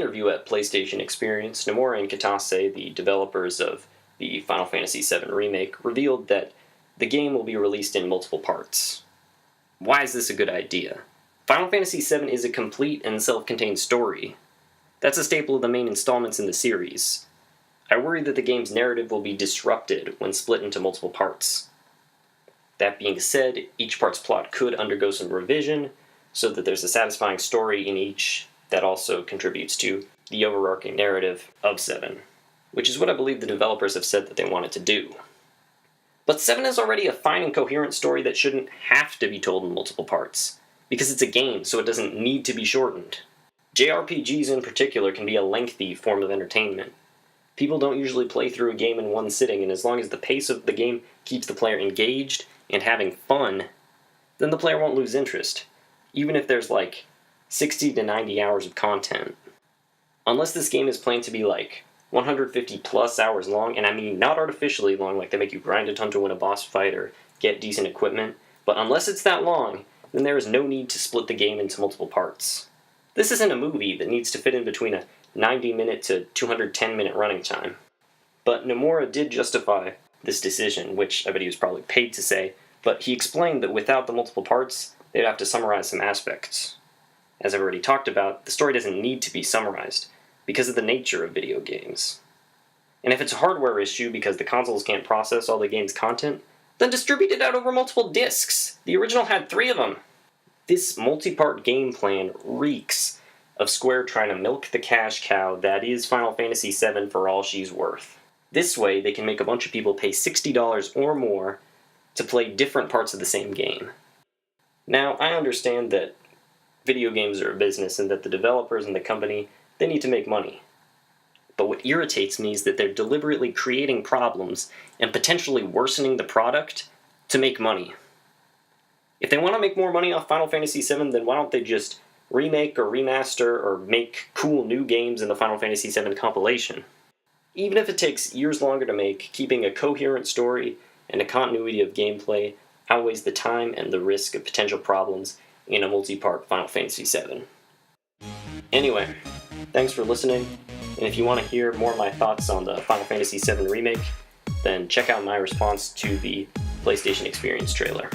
interview at PlayStation Experience, Nomura and Kitase, the developers of the Final Fantasy VII Remake, revealed that the game will be released in multiple parts. Why is this a good idea? Final Fantasy VII is a complete and self-contained story. That's a staple of the main installments in the series. I worry that the game's narrative will be disrupted when split into multiple parts. That being said, each part's plot could undergo some revision, so that there's a satisfying story in each that also contributes to the overarching narrative of 7, which is what I believe the developers have said that they wanted to do. But 7 is already a fine and coherent story that shouldn't have to be told in multiple parts, because it's a game, so it doesn't need to be shortened. JRPGs in particular can be a lengthy form of entertainment. People don't usually play through a game in one sitting, and as long as the pace of the game keeps the player engaged and having fun, then the player won't lose interest, even if there's like 60 to 90 hours of content. Unless this game is planned to be like 150 plus hours long, and I mean not artificially long like they make you grind a ton to win a boss fight or get decent equipment, but unless it's that long, then there is no need to split the game into multiple parts. This isn't a movie that needs to fit in between a 90-minute to 210-minute running time. But Nomura did justify this decision, which I bet he was probably paid to say, but he explained that without the multiple parts, they'd have to summarize some aspects. As I've already talked about, the story doesn't need to be summarized, because of the nature of video games. And if it's a hardware issue because the consoles can't process all the game's content, then distribute it out over multiple discs. The original had 3 of them. This multi-part game plan reeks of Square trying to milk the cash cow that is Final Fantasy VII for all she's worth. This way, they can make a bunch of people pay $60 or more to play different parts of the same game. Now, I understand that video games are a business and that the developers and the company, they need to make money. But what irritates me is that they're deliberately creating problems and potentially worsening the product to make money. If they want to make more money off Final Fantasy VII, then why don't they just remake or remaster or make cool new games in the Final Fantasy VII compilation? Even if it takes years longer to make, keeping a coherent story and a continuity of gameplay outweighs the time and the risk of potential problems in a multi-part Final Fantasy VII. Anyway, thanks for listening, and if you want to hear more of my thoughts on the Final Fantasy VII Remake, then check out my response to the PlayStation Experience trailer.